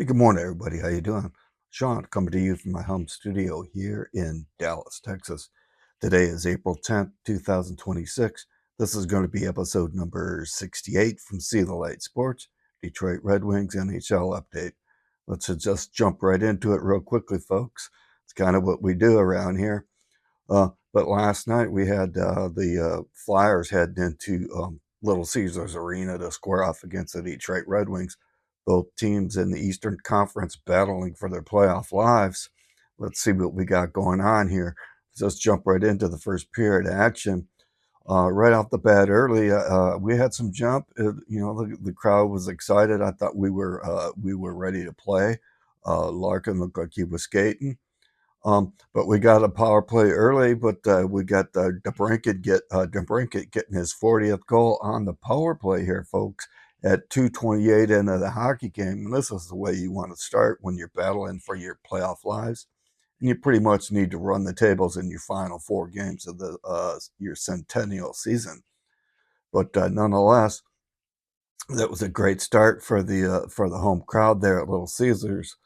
Hey, good morning, everybody. How you doing? Sean, coming to you from my home studio here in Dallas, Texas. Today is April 10th, 2026. This is going to be episode number 68 from See the Light Sports, Detroit Red Wings NHL update. Let's just jump right into it real quickly, folks. It's kind of what we do around here. But last night we had the Flyers heading into Little Caesars Arena to square off against the Detroit Red Wings. Both teams in the Eastern Conference battling for their playoff lives. Let's see what we got going on here. Let's just jump right into the first period action. Right off the bat early, we had some jump. The crowd was excited. I thought we were ready to play. Larkin looked like he was skating. But we got a power play early, but we got DeBrincat getting his 40th goal on the power play here, folks, at 2:28 into the hockey game. And this is the way you want to start when you're battling for your playoff lives. And you pretty much need to run the tables in your final four games of your centennial season. But nonetheless, that was a great start for the home crowd there at Little Caesars,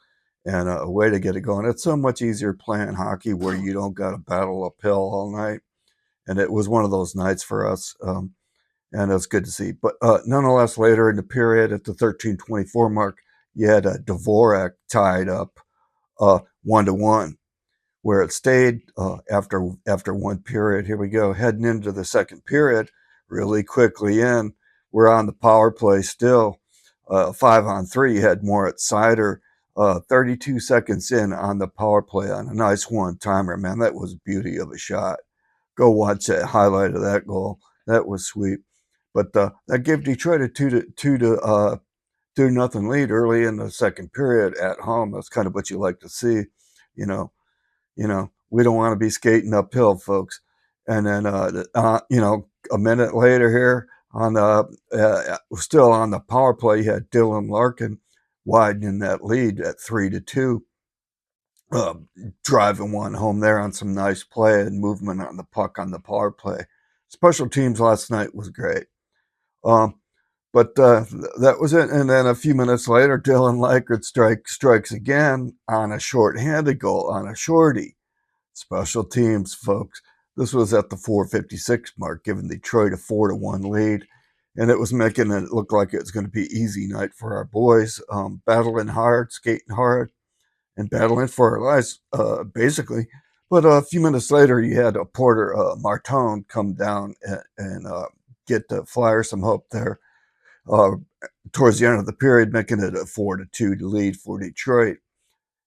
and a way to get it going. It's so much easier playing hockey where you don't got to battle uphill all night, and it was one of those nights for us, and it was good to see. But nonetheless, later in the period at the 13:24 mark, you had Dvorak tied up 1-1, where it stayed after one period. Here we go, heading into the second period, really quickly in. We're on the power play still. 5-on-3, you had Moritz Seider 32 seconds in on the power play on a nice one-timer. Man, that was a beauty of a shot. Go watch that highlight of that goal. That was sweet. But that gave Detroit a 2-0 lead early in the second period at home. That's kind of what you like to see. You know, we don't want to be skating uphill, folks. And then, a minute later here, still on the power play, you had Dylan Larkin widening that lead at 3-2, driving one home there on some nice play and movement on the puck on the power play. Special teams last night was great. But that was it. And then a few minutes later, Dylan Larkin strikes again on a shorthanded goal, on a shorty. Special teams, folks. This was at the 4:56 mark, giving Detroit a 4-1 lead, and it was making it look like it was going to be easy night for our boys, battling hard, skating hard, and battling for our lives, basically. But a few minutes later, you had a Porter Martin come down and get the Flyers some hope there towards the end of the period, making it a 4-2 lead for Detroit.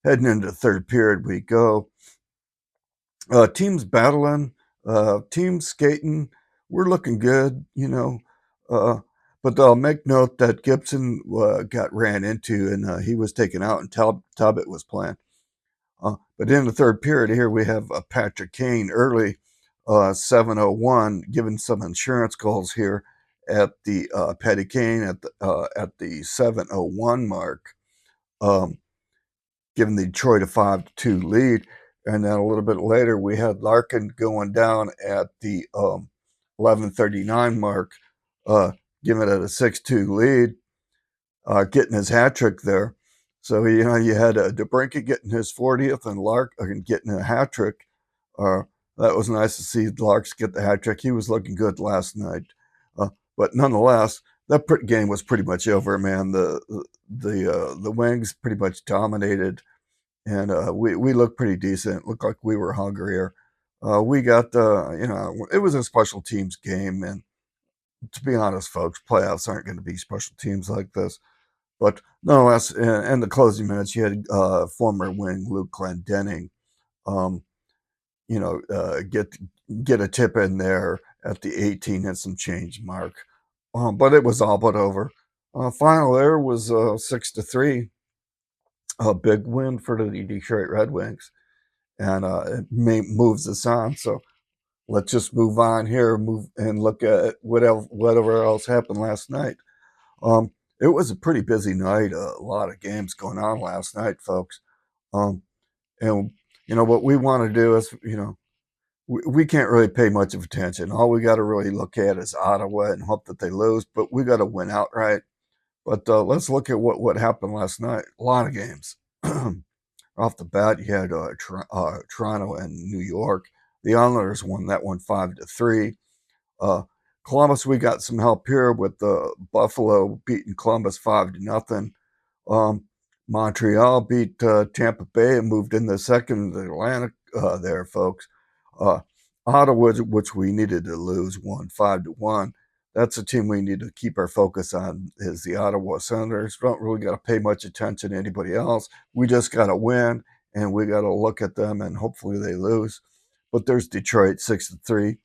Heading into the third period, we go. Teams battling, teams skating. We're looking good, but I'll make note that Gibson got ran into and he was taken out, and Talbot was playing. But in the third period here, we have Patrick Kane early, 7:01, giving some insurance goals here at the Patty Kane at the 7:01 mark, giving Detroit a 5-2 lead. And then a little bit later, we had Larkin going down at the 11:39 mark, giving it a 6-2 lead, getting his hat trick there. So, you had DeBrincat getting his 40th and Larkin getting a hat trick. That was nice to see Larks get the hat trick. He was looking good last night. But nonetheless, that game was pretty much over, man. The Wings pretty much dominated. And we looked pretty decent. Looked like we were hungrier. We got it was a special teams game, and to be honest, folks, playoffs aren't going to be special teams like this. But nonetheless, in the closing minutes, you had former wing Luke Glendening, get a tip in there at the 18 and some change mark. But it was all but over. Final there was 6-3. A big win for the Detroit Red Wings, and it moves us on. So let's just move on here, move and look at whatever else happened last night. It was a pretty busy night, a lot of games going on last night, folks. And what we want to do is, we can't really pay much of attention. All we got to really look at is Ottawa and hope that they lose, but we got to win outright. But let's look at what happened last night. A lot of games. Off the bat, you had Toronto and New York. The Islanders won that one 5-3. Columbus, we got some help here with Buffalo beating Columbus 5-0. Montreal beat Tampa Bay and moved in the second the Atlantic there, folks. Ottawa, which we needed to lose, won 5-1. That's a team we need to keep our focus on, is the Ottawa Senators. Don't really got to pay much attention to anybody else. We just got to win, and we got to look at them, and hopefully they lose. But there's Detroit 6-3.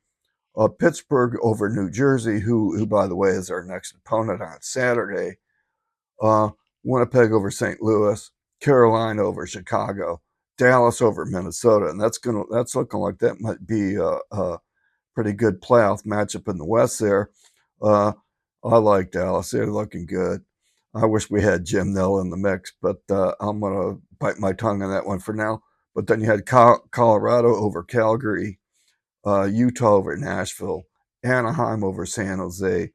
Pittsburgh over New Jersey, who by the way is our next opponent on Saturday. Winnipeg over St. Louis, Carolina over Chicago, Dallas over Minnesota, and that's looking like that might be a pretty good playoff matchup in the West there. I like Dallas; they're looking good. I wish we had Jim Nell in the mix, but I'm gonna bite my tongue on that one for now. But then you had Colorado over Calgary, Utah over Nashville, Anaheim over San Jose,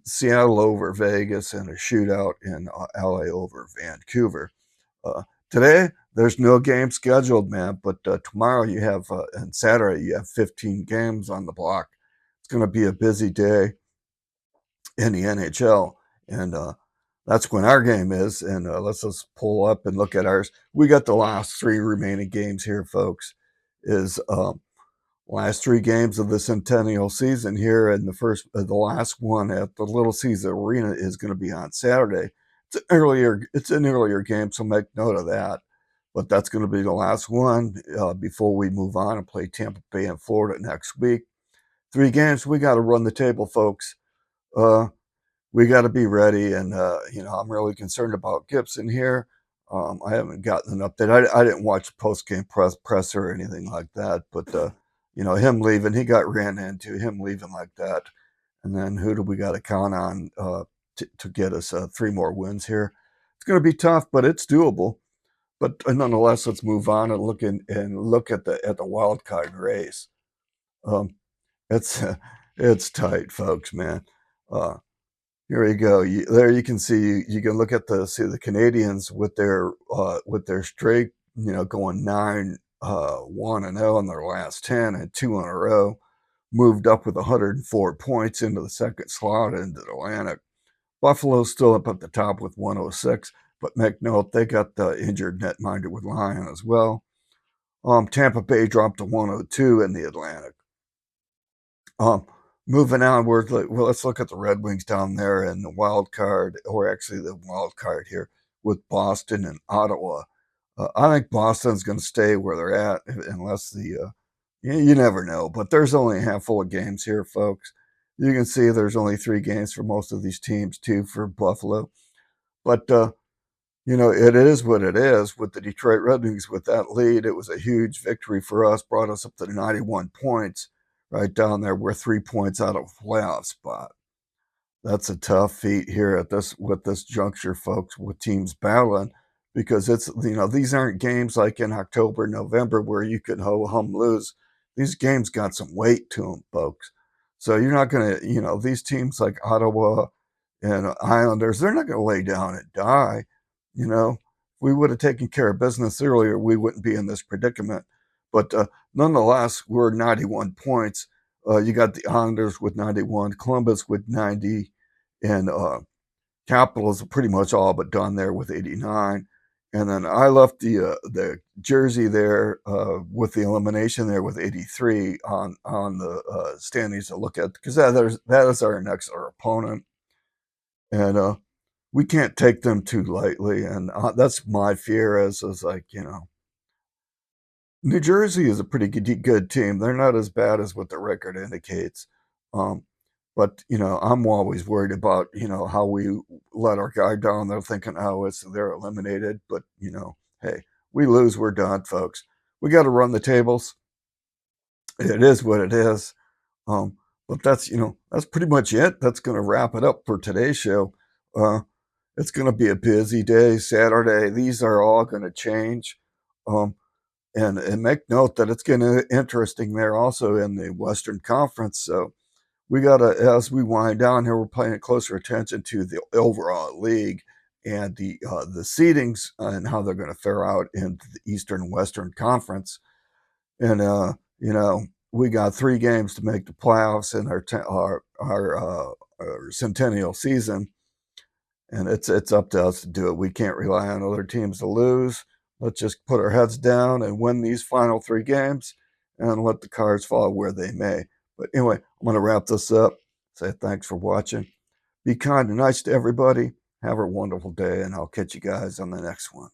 Seattle over Vegas, and a shootout in LA over Vancouver. Today, there's no game scheduled, man, but tomorrow you have, and Saturday, you have 15 games on the block. It's going to be a busy day in the NHL, and that's when our game is. And let's just pull up and look at ours. We got the last 3 remaining games here, folks. Is last 3 games of the centennial season here, and the last one at the Little Caesar Arena is going to be on Saturday. It's an earlier game, so make note of that. But that's going to be the last one before we move on and play Tampa Bay and Florida next week. 3 games. We got to run the table, folks. We got to be ready, and I'm really concerned about Gibson here. I haven't gotten an update. I didn't watch post-game presser or anything like that, but him leaving, he got ran into, him leaving like that. And then who do we got to count on to get us 3 more wins here? It's going to be tough, but it's doable. But nonetheless, let's move on and look at the wild card race. It's tight, folks, man. Here we go. There you can see. You can look at the Canadians with their streak, going 9-1-0 in their last 10 and 2 in a row. Moved up with 104 points into the second slot into the Atlantic. Buffalo's still up at the top with 106, but make note they got the injured netminder with Lyon as well. Tampa Bay dropped to 102 in the Atlantic. Moving on, let's look at the Red Wings down there in the wild card, or actually the wild card here with Boston and Ottawa. I think Boston's going to stay where they're at unless you never know. But there's only a handful of games here, folks. You can see there's only 3 games for most of these teams, 2 for Buffalo. But it is what it is with the Detroit Red Wings with that lead. It was a huge victory for us, brought us up to 91 points. Right down there, we're 3 points out of a playoff spot. That's a tough feat here with this juncture, folks, with teams battling, because these aren't games like in October, November where you can ho-hum lose. These games got some weight to them, folks. So you're not going to, these teams like Ottawa and Islanders, they're not going to lay down and die. If we would have taken care of business earlier, we wouldn't be in this predicament. But nonetheless, we're 91 points. You got the Islanders with 91, Columbus with 90, and Capitals are pretty much all but done there with 89. And then I left the jersey there with the elimination there with 83 on the standings to look at, because that is our next opponent, and we can't take them too lightly. And that's my fear is like New Jersey is a pretty good team. They're not as bad as what the record indicates. But I'm always worried about, how we let our guy down. They're thinking, they're eliminated. But, hey, we lose, we're done, folks. We got to run the tables. It is what it is. But that's pretty much it. That's going to wrap it up for today's show. It's going to be a busy day, Saturday. These are all going to change. And make note that it's getting interesting there also in the Western Conference. So we got to, as we wind down here, we're paying closer attention to the overall league and the seedings and how they're going to fare out in the Eastern and Western Conference. And you know, we got 3 games to make the playoffs in our centennial season, and it's up to us to do it. We can't rely on other teams to lose. Let's just put our heads down and win these final 3 games, and let the cards fall where they may. But anyway, I'm going to wrap this up. Say thanks for watching. Be kind and nice to everybody. Have a wonderful day, and I'll catch you guys on the next one.